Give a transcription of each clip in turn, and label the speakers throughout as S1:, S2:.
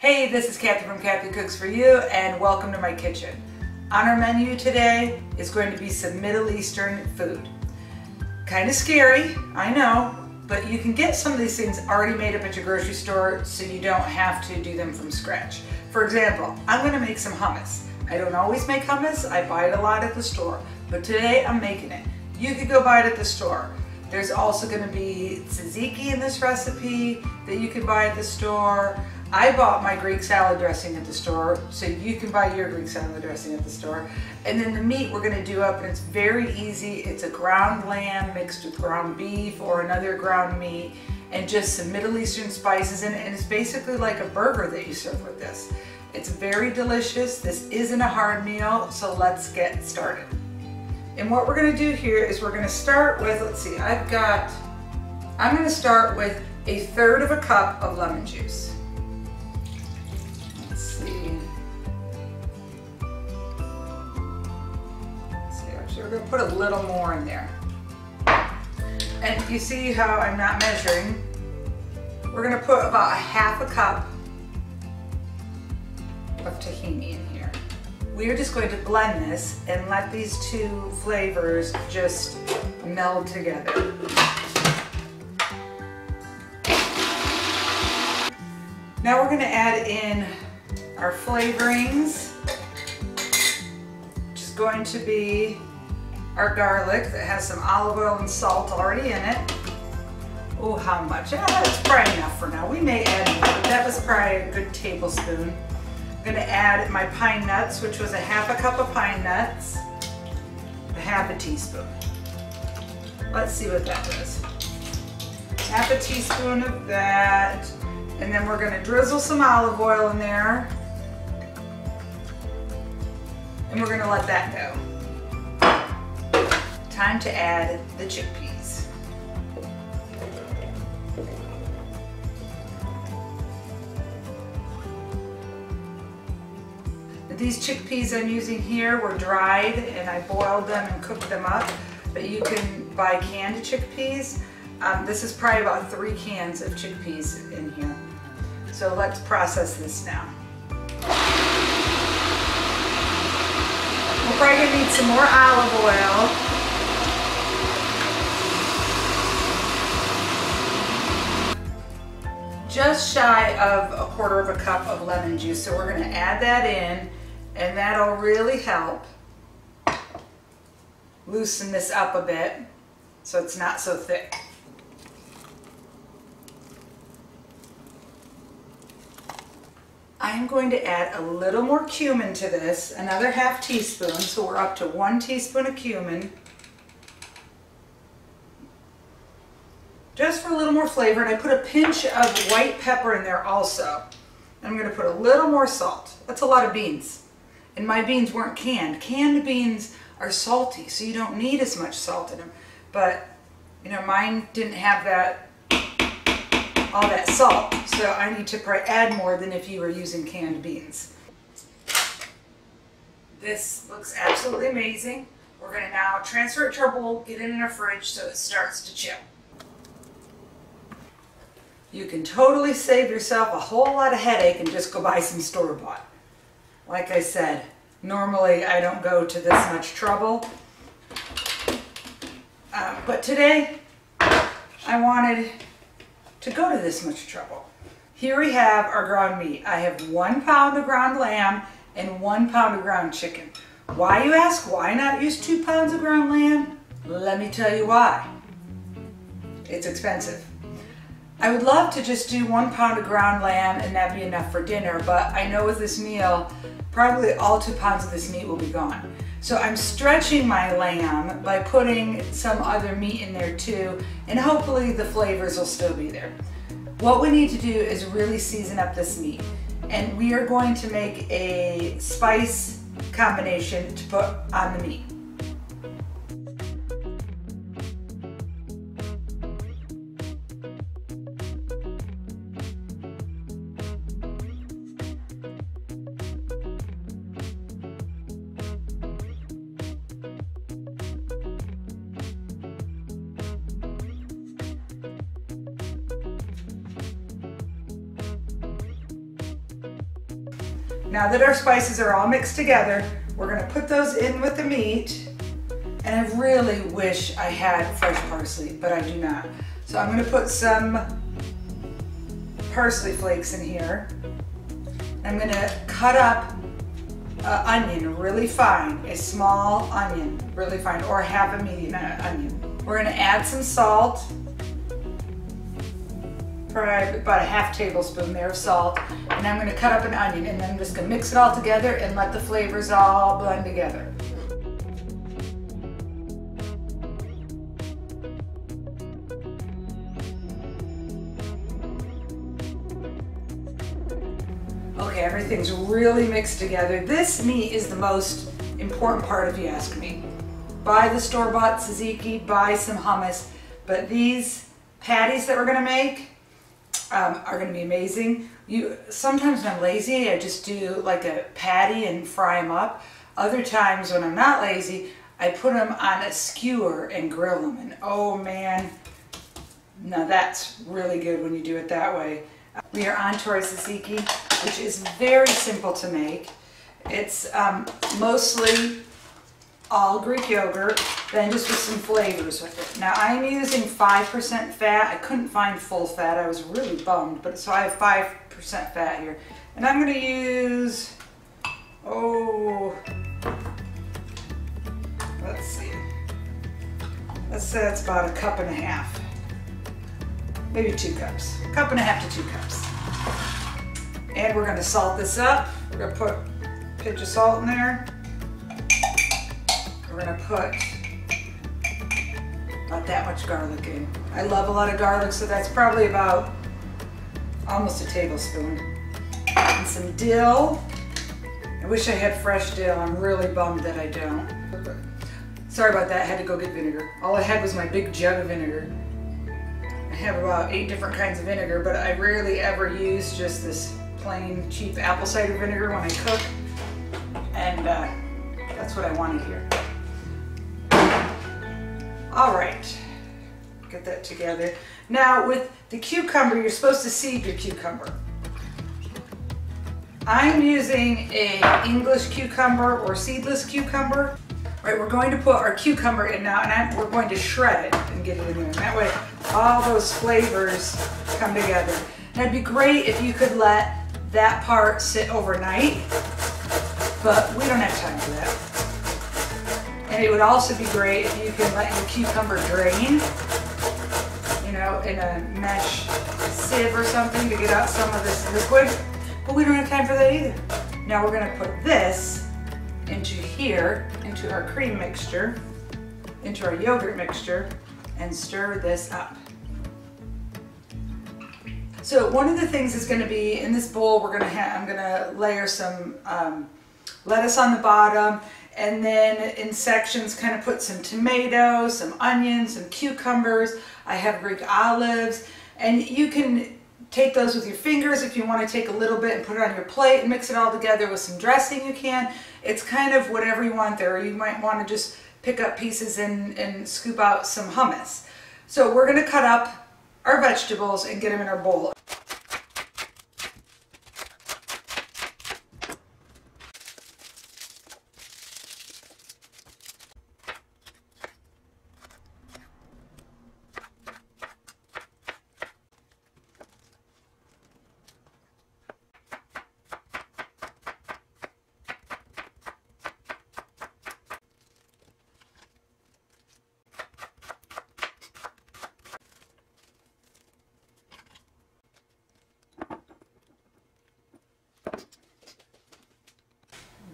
S1: Hey, this is Kathy from Kathy Cooks For You, and welcome to my kitchen. On our menu today is going to be some Middle Eastern food. Kind of scary, I know, but you can get some of these things already made up at your grocery store so you don't have to do them from scratch. For example, I'm going to make some hummus. I don't always make hummus, I buy it a lot at the store, but today I'm making it. You could go buy it at the store. There's also going to be tzatziki in this recipe that you could buy at the store. I bought my Greek salad dressing at the store, so you can buy your Greek salad dressing at the store. And then the meat we're going to do up, and it's very easy. It's a ground lamb mixed with ground beef or another ground meat and just some Middle Eastern spices in it, and it's basically like a burger that you serve with this. It's very delicious. This isn't a hard meal, so let's get started. And what we're going to do here is we're going to start with, let's see, I'm going to start with 1/3 cup of lemon juice. We're going to put a little more in there. And you see how I'm not measuring. We're going to put about 1/2 cup of tahini in here. We are just going to blend this and let these two flavors just meld together. Now we're going to add in our flavorings, which is going to be our garlic that has some olive oil and salt already in it. Oh, how much? That's probably enough for now. We may add more, but that was probably a good tablespoon. I'm going to add my pine nuts, which was 1/2 cup of pine nuts, 1/2 teaspoon. Let's see what that does. 1/2 teaspoon of that, and then we're going to drizzle some olive oil in there, and we're going to let that go. Time to add the chickpeas. These chickpeas I'm using here were dried and I boiled them and cooked them up, but you can buy canned chickpeas. This is probably about 3 cans of chickpeas in here. So let's process this now. We're probably going to need some more olive oil. Just shy of 1/4 cup of lemon juice, so we're going to add that in, and that'll really help loosen this up a bit so it's not so thick. I'm going to add a little more cumin to this, another 1/2 teaspoon, so we're up to 1 teaspoon of cumin. Just for a little more flavor, and I put a pinch of white pepper in there also. I'm going to put a little more salt. That's a lot of beans. And my beans weren't canned. Canned beans are salty, so you don't need as much salt in them. But, you know, mine didn't have all that salt, so I need to probably add more than if you were using canned beans. This looks absolutely amazing. We're going to now transfer it to our bowl, get it in our fridge so it starts to chill. You can totally save yourself a whole lot of headache and just go buy some store-bought. Like I said, normally I don't go to this much trouble, but today I wanted to go to this much trouble. Here we have our ground meat. I have 1 pound of ground lamb and 1 pound of ground chicken. Why, you ask? Why not use 2 pounds of ground lamb? Let me tell you why. It's expensive. I would love to just do 1 pound of ground lamb and that'd be enough for dinner, but I know with this meal, probably all 2 pounds of this meat will be gone. So I'm stretching my lamb by putting some other meat in there too, and hopefully the flavors will still be there. What we need to do is really season up this meat, and we are going to make a spice combination to put on the meat. Now that our spices are all mixed together, we're gonna put those in with the meat. And I really wish I had fresh parsley, but I do not. So I'm gonna put some parsley flakes in here. I'm gonna cut up onion really fine, a small onion really fine, or half a medium onion. We're gonna add some salt, probably about a half tablespoon there of salt, and I'm gonna cut up an onion, and then I'm just gonna mix it all together and let the flavors all blend together. Okay, everything's really mixed together. This meat is the most important part if you ask me. Buy the store-bought tzatziki, buy some hummus, but these patties that we're gonna make are gonna be amazing. Sometimes when I'm lazy, I just do like a patty and fry them up. Other times when I'm not lazy, I put them on a skewer and grill them. And oh man, now that's really good when you do it that way. We are on to our tzatziki, which is very simple to make. It's mostly all Greek yogurt, then just with some flavors with it. Now I'm using 5% fat. I couldn't find full fat. I was really bummed, but so I have 5% fat here. And I'm gonna use, let's see. Let's say that's about a cup and a half. Maybe 2 cups. A cup and a half to 2 cups. And we're gonna salt this up. We're gonna put a pinch of salt in there. We're gonna put about that much garlic in. I love a lot of garlic, so that's probably about almost a tablespoon. And some dill. I wish I had fresh dill. I'm really bummed that I don't. Sorry about that, I had to go get vinegar. All I had was my big jug of vinegar. I have about 8 different kinds of vinegar, but I rarely ever use just this plain cheap apple cider vinegar when I cook. And that's what I wanted here. All right, get that together. Now with the cucumber, you're supposed to seed your cucumber. I'm using a English cucumber or seedless cucumber. All right, we're going to put our cucumber in now, and we're going to shred it and get it in there. And that way, all those flavors come together. And it'd be great if you could let that part sit overnight, but we don't have time for that. And it would also be great if you can let your cucumber drain, you know, in a mesh sieve or something to get out some of this liquid. But we don't have time for that either. Now we're gonna put this into here, into our cream mixture, into our yogurt mixture, and stir this up. So one of the things is going to be in this bowl, I'm gonna layer some lettuce on the bottom, and then in sections kind of put some tomatoes, some onions, some cucumbers. I have Greek olives, and you can take those with your fingers. If you want to take a little bit and put it on your plate and mix it all together with some dressing, you can. It's kind of whatever you want there. You might want to just pick up pieces and scoop out some hummus. So we're going to cut up our vegetables and get them in our bowl.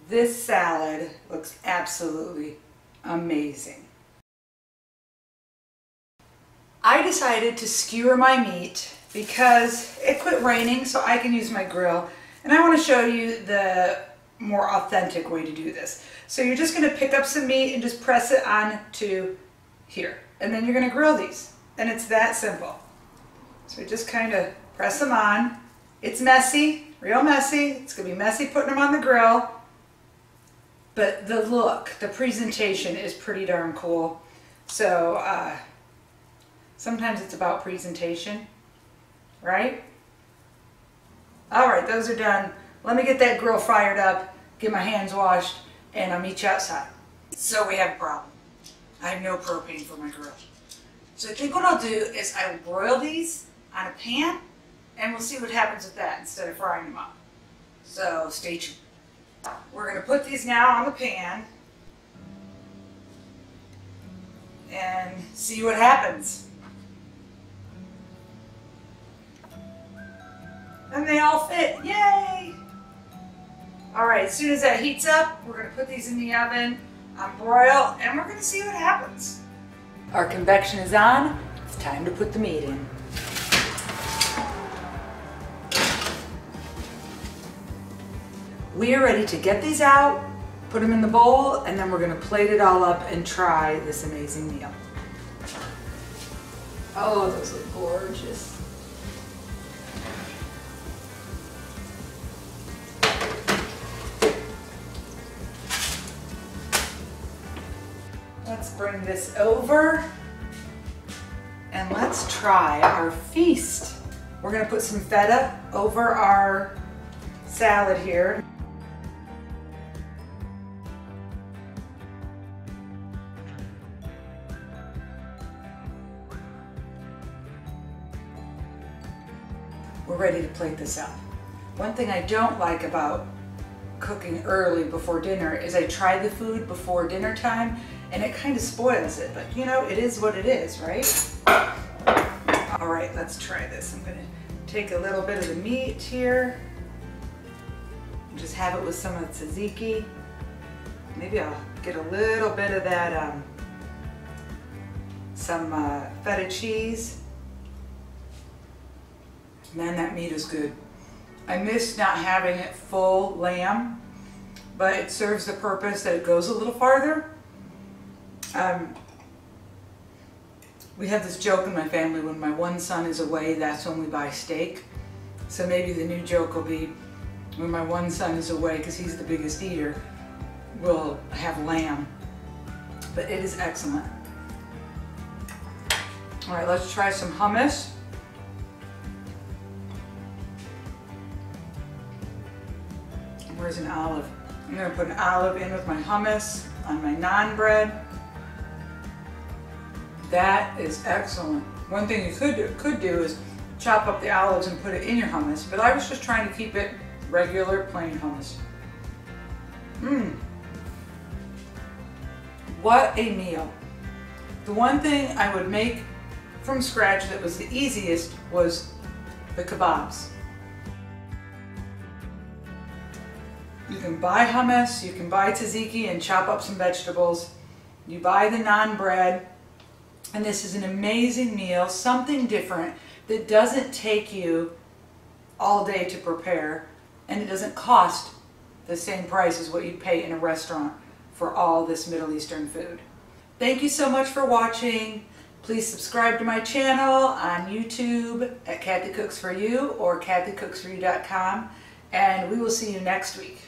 S1: This salad looks absolutely amazing. I decided to skewer my meat because it quit raining, so I can use my grill. And I want to show you the more authentic way to do this. So you're just going to pick up some meat and just press it onto here. And then you're going to grill these. And it's that simple. So just kind of press them on. It's messy, real messy. It's going to be messy putting them on the grill. But the look, the presentation is pretty darn cool. So sometimes it's about presentation, right? All right, those are done. let me get that grill fired up, get my hands washed, and I'll meet you outside. So we have a problem. I have no propane for my grill. So I think what I'll do is I will broil these on a pan, and we'll see what happens with that instead of frying them up. So stay tuned. We're going to put these now on the pan and see what happens. And they all fit, yay! All right, as soon as that heats up, we're going to put these in the oven on broil, and we're going to see what happens. Our convection is on. It's time to put the meat in. We are ready to get these out, put them in the bowl, and then we're going to plate it all up and try this amazing meal. Oh, those look gorgeous. Let's bring this over and let's try our feast. We're going to put some feta over our salad here. We're ready to plate this up. One thing I don't like about cooking early before dinner is I try the food before dinner time and it kind of spoils it, but you know, it is what it is, right? All right, let's try this. I'm gonna take a little bit of the meat here and just have it with some of the tzatziki. Maybe I'll get a little bit of that, some feta cheese. Man, that meat is good. I miss not having it full lamb, but it serves the purpose that it goes a little farther. We have this joke in my family, when my one son is away, that's when we buy steak. So maybe the new joke will be, when my one son is away, because he's the biggest eater, we'll have lamb. But it is excellent. All right, let's try some hummus. Where's an olive? I'm going to put an olive in with my hummus on my naan bread. That is excellent. One thing you could do is chop up the olives and put it in your hummus, but I was just trying to keep it regular, plain hummus. What a meal. The one thing I would make from scratch that was the easiest was the kabobs. You can buy hummus, you can buy tzatziki and chop up some vegetables. You buy the naan bread, and this is an amazing meal, something different that doesn't take you all day to prepare, and it doesn't cost the same price as what you'd pay in a restaurant for all this Middle Eastern food. Thank you so much for watching. Please subscribe to my channel on YouTube at Kathy Cooks For You or kathycooksforyou.com, and we will see you next week.